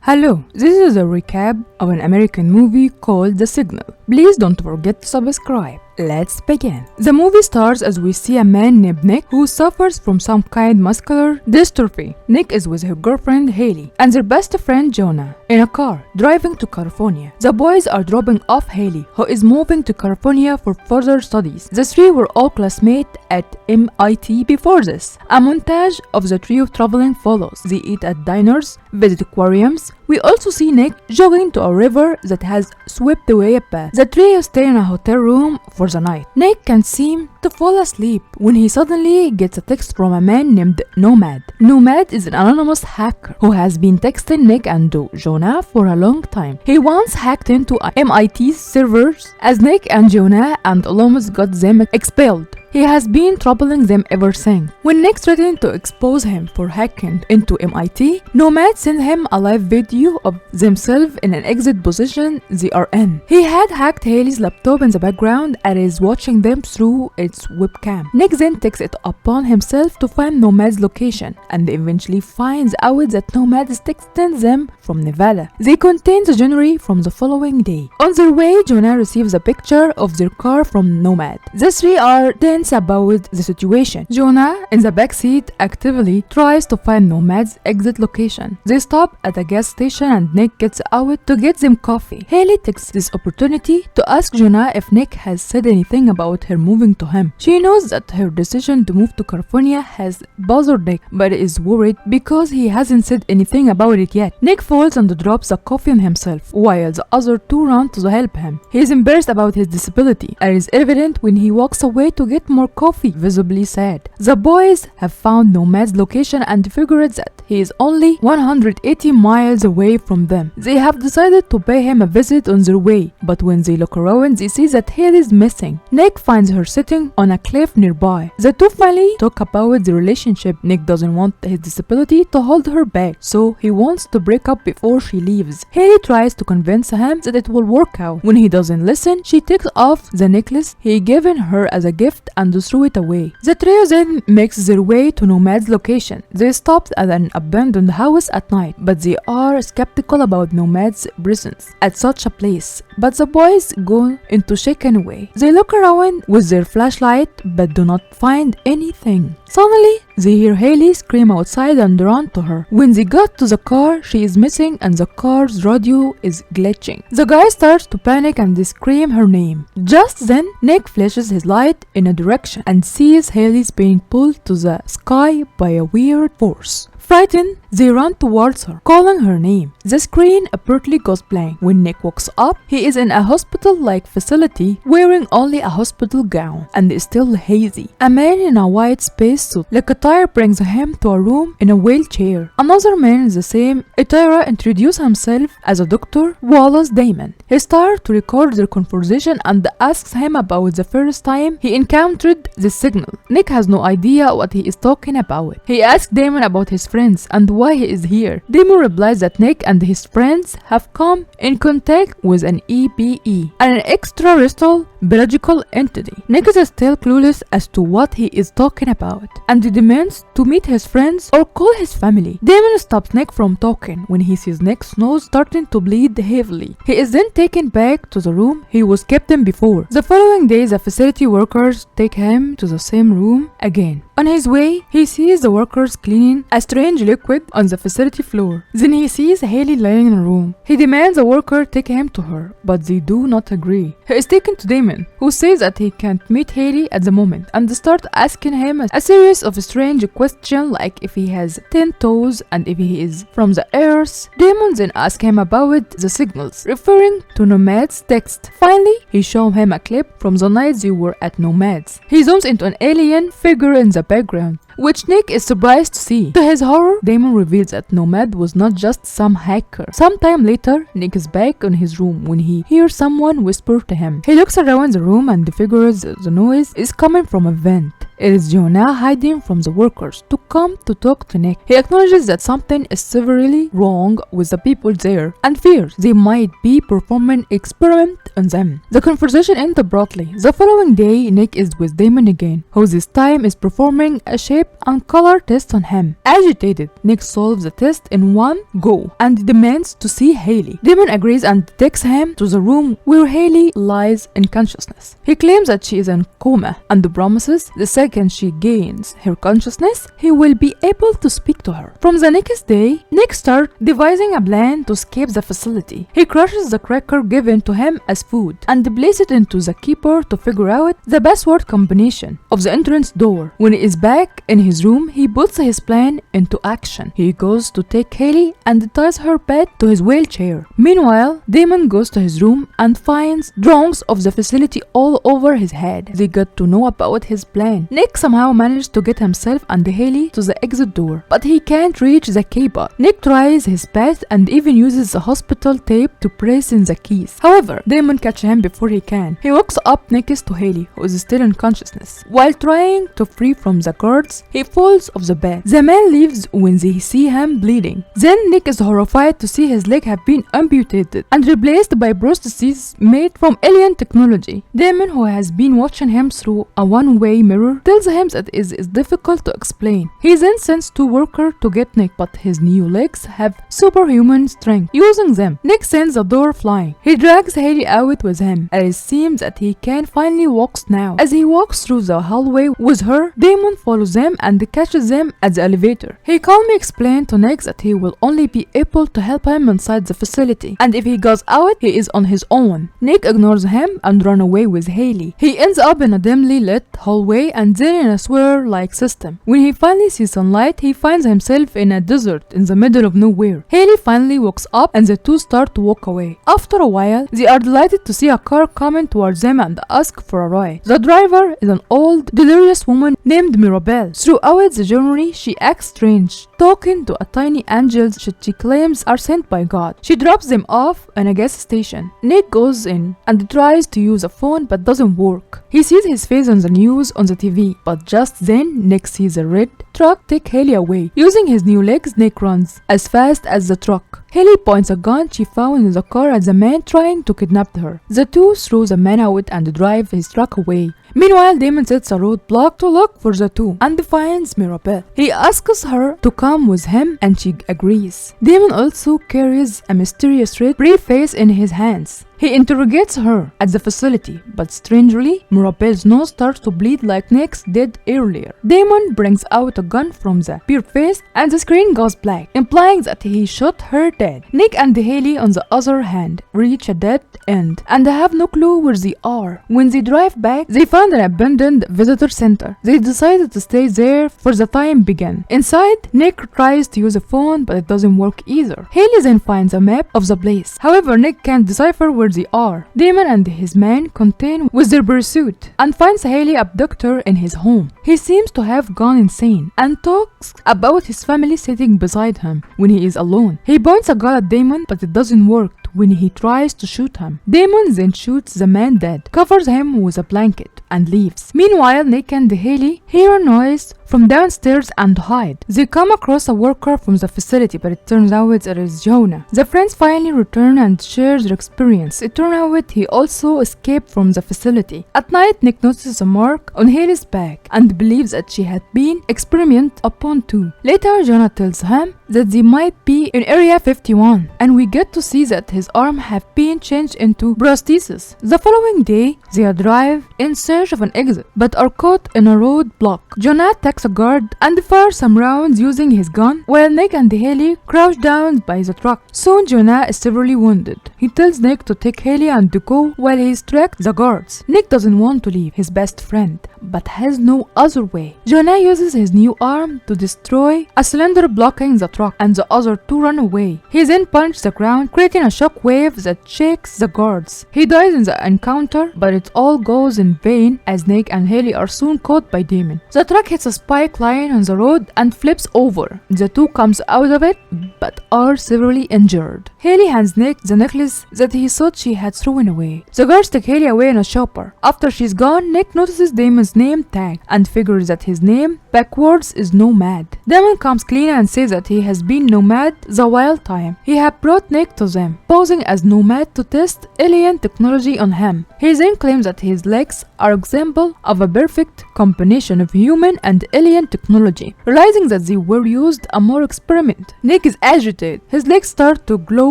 Hello, this is a recap of an American movie called The Signal. Please don't forget to subscribe. Let's begin. The movie starts as we see a man named Nick who suffers from some kind muscular dystrophy. Nick is with her girlfriend Haley and their best friend Jonah in a car driving to California. The boys are dropping off Haley, who is moving to California for further studies. The three were all classmates at MIT before this. A montage of the trio traveling follows. They eat at diners, visit aquariums. We also see Nick jogging to a river that has swept away a path. The trio stay in a hotel room for the night. Nick can seem to fall asleep when he suddenly gets a text from a man named Nomad. Nomad is an anonymous hacker who has been texting Nick and Jonah for a long time. He once hacked into MIT's servers as Nick and Jonah and almost got them expelled. He has been troubling them ever since. When Nick threatened to expose him for hacking into MIT, Nomad sent him a live video of themselves in an exit position they are in. He had hacked Haley's laptop in the background and is watching them through its webcam. Nick then takes it upon himself to find Nomad's location and eventually finds out that Nomad is texting them from Nevada. They contain the itinerary from the following day. On their way, Jonah receives a picture of their car from Nomad. The three are then about the situation. Jonah, in the backseat, actively tries to find Nomad's exit location. They stop at a gas station and Nick gets out to get them coffee. Haley takes this opportunity to ask Jonah if Nick has said anything about her moving to him. She knows that her decision to move to California has bothered Nick, but is worried because he hasn't said anything about it yet. Nick falls and drops the coffee on himself, while the other two run to help him. He is embarrassed about his disability, and is evident when he walks away to get more coffee, visibly sad. The boys have found Nomad's location and figured that he is only 180 miles away from them. They have decided to pay him a visit on their way, but when they look around, they see that Haley is missing. Nick finds her sitting on a cliff nearby. The two finally talk about the relationship. Nick doesn't want his disability to hold her back, so he wants to break up before she leaves. Haley tries to convince him that it will work out. When he doesn't listen, she takes off the necklace he given her as a gift and threw it away. The trio then makes their way to Nomad's location. They stopped at an abandoned house at night, but they are skeptical about Nomad's presence at such a place. But the boys go into shock anyway. They look around with their flashlight but do not find anything. Suddenly, they hear Haley scream outside and run to her. When they got to the car, she is missing and the car's radio is glitching. The guy starts to panic and they scream her name. Just then, Nick flashes his light in a direction and sees Haley's being pulled to the sky by a weird force. Frightened, they run towards her, calling her name. The screen abruptly goes blank. When Nick walks up, he is in a hospital-like facility wearing only a hospital gown and is still hazy. A man in a white spacesuit like attire brings him to a room in a wheelchair. Another man in the same attire introduces himself as a Dr. Wallace Damon. He starts to record their conversation and asks him about the first time he encountered the signal. Nick has no idea what he is talking about. He asks Damon about his friends and why he is here. Damon replies that Nick and his friends have come in contact with an EBE, an extraterrestrial biological entity. Nick is still clueless as to what he is talking about and he demands to meet his friends or call his family. Damon stops Nick from talking when he sees Nick's nose starting to bleed heavily. He is then taken back to the room he was kept in before. The following day, the facility workers take him to the same room again. On his way, he sees the workers cleaning a strange liquid on the facility floor. Then he sees Haley lying in a room. He demands the worker take him to her, but they do not agree. He is taken to Damon, who says that he can't meet Haley at the moment, and start asking him a series of strange questions like if he has 10 toes and if he is from the Earth. Damon then asks him about the signals, referring to Nomad's text. Finally, he shows him a clip from the night they were at Nomad's. He zooms into an alien figure in the background, which Nick is surprised to see. To his horror, Damon reveals that Nomad was not just some hacker. Sometime later, Nick is back in his room when he hears someone whisper to him. He looks around the room and figures the noise is coming from a vent. It is Jonah hiding from the workers to come to talk to Nick. He acknowledges that something is severely wrong with the people there and fears they might be performing experiment on them. The conversation ends abruptly. The following day, Nick is with Damon again, who this time is performing a shape and color test on him. Agitated, Nick solves the test in one go and demands to see Haley. Damon agrees and takes him to the room where Haley lies in consciousness. He claims that she is in coma and promises the second she gains her consciousness, he will be able to speak to her. From the next day, Nick starts devising a plan to escape the facility. He crushes the cracker given to him as food and places it into the keeper to figure out the password combination of the entrance door. When he is back in his room, he puts his plan into action. He goes to take Haley and ties her bed to his wheelchair. Meanwhile, Damon goes to his room and finds drawings of the facility all over his head. They get to know about his plan. Nick somehow manages to get himself and Haley to the exit door, but he can't reach the keypad. Nick tries his best and even uses the hospital tape to press in the keys. However, Damon catches him before he can. He walks up next to Haley, who is still in consciousness. While trying to free from the guards, he falls off the bed. The man leaves when they see him bleeding. Then Nick is horrified to see his leg have been amputated and replaced by prostheses made from alien technology. Damon, who has been watching him through a one-way mirror, tells him that it is difficult to explain. He then sends two workers to get Nick, but his new legs have superhuman strength. Using them, Nick sends the door flying. He drags Haley out with him, and it seems that he can finally walk now. As he walks through the hallway with her, Damon follows them and catches them at the elevator. He calmly explains to Nick that he will only be able to help him inside the facility, and if he goes out, he is on his own. Nick ignores him and runs away with Haley. He ends up in a dimly lit hallway and then in a sewer-like system. When he finally sees sunlight, he finds himself in a desert in the middle of nowhere. Haley finally walks up and the two start to walk away. After a while, they are delighted to see a car coming towards them and ask for a ride. The driver is an old, delirious woman named Mirabelle. Throughout the journey, she acts strange, talking to a tiny angel that she claims are sent by God. She drops them off in a gas station. Nick goes in and tries to use a phone but doesn't work. He sees his face on the news on the TV, but just then Nick sees a red truck take Haley away. Using his new legs, Nick runs as fast as the truck. Haley points a gun she found in the car at the man trying to kidnap her. The two throw the man out and drive his truck away. Meanwhile, Damon sets a roadblock to look for the two and finds Mirabelle. He asks her to come with him and she agrees. Damon also carries a mysterious red briefcase in his hands. He interrogates her at the facility, but strangely, Mirabelle's nose starts to bleed like Nick's did earlier. Damon brings out a gun from the briefcase and the screen goes black, implying that he shot her dead. Nick and Haley, on the other hand, reach a dead end and have no clue where they are. When they drive back, they find an abandoned visitor center. They decided to stay there for the time being. Inside, Nick tries to use a phone, but it doesn't work either. Haley then finds a map of the place. However, Nick can't decipher where they are. Damon and his men continue with their pursuit and finds Haley abductor in his home. He seems to have gone insane and talks about his family sitting beside him when he is alone. He points a gun at Damon, but it doesn't work when he tries to shoot him. Damon then shoots the man dead, covers him with a blanket, and leaves. Meanwhile, Nick and Haley hear a noise from downstairs and hide. They come across a worker from the facility, but it turns out it is Jonah. The friends finally return and share their experience. It turns out he also escaped from the facility. At night, Nick notices a mark on Haley's back and believes that she had been experimented upon too. Later, Jonah tells him that they might be in Area 51, and we get to see that his arm have been changed into prosthesis. The following day, they drive in search of an exit, but are caught in a roadblock. Jonah attacks a guard and fires some rounds using his gun, while Nick and Haley crouch down by the truck. Soon, Jonah is severely wounded. He tells Nick to take Haley and to go while he distracts the guards. Nick doesn't want to leave his best friend, but has no other way. Jonah uses his new arm to destroy a cylinder blocking the truck and the other two run away. He then punches the ground, creating a shock wave that shakes the guards. He dies in the encounter, but it all goes in vain as Nick and Haley are soon caught by Damon. The truck hits a spike line on the road and flips over. The two comes out of it, but are severely injured. Haley hands Nick the necklace that he thought she had thrown away. The guards take Haley away in a chopper. After she's gone, Nick notices Damon's name tag and figures that his name backwards is Nomad. Damon comes clean and says that he has been Nomad the whole time. He had brought Nick to them, posing as Nomad to test alien technology on him. He then claims that his legs are example of a perfect combination of human and alien technology, realizing that they were used a more experiment. Nick is agitated. His legs start to glow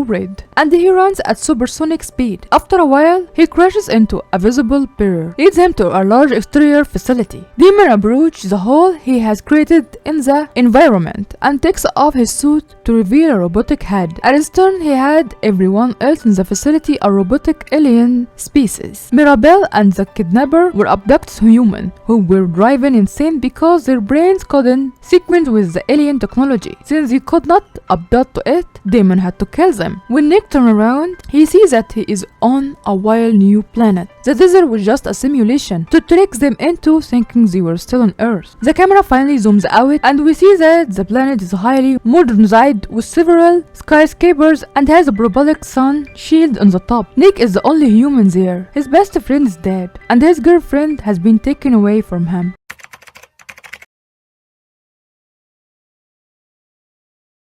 red, and he runs at supersonic speed. After a while, he crashes into a visible barrier, leads him to a large exterior facility. Damon approaches the hole he has created in the environment and takes off his suit to reveal a robotic head. At his turn, he had everyone else in the facility a robotic alien species. Mirabelle and the kidnapper were abducted humans who were driven insane because their brains couldn't sequence with the alien technology. Since he could not abduct to it, Damon had to kill them. When Nick turns around, he sees that he is on a wild new planet. The desert was just a simulation to trick them into thinking they were still on Earth. The camera finally zooms out and we see that the planet is highly modernized with several skyscrapers and has a parabolic sun shield on the top. Nick is the only human there. His best friend is dead and his girlfriend has been taken away from him.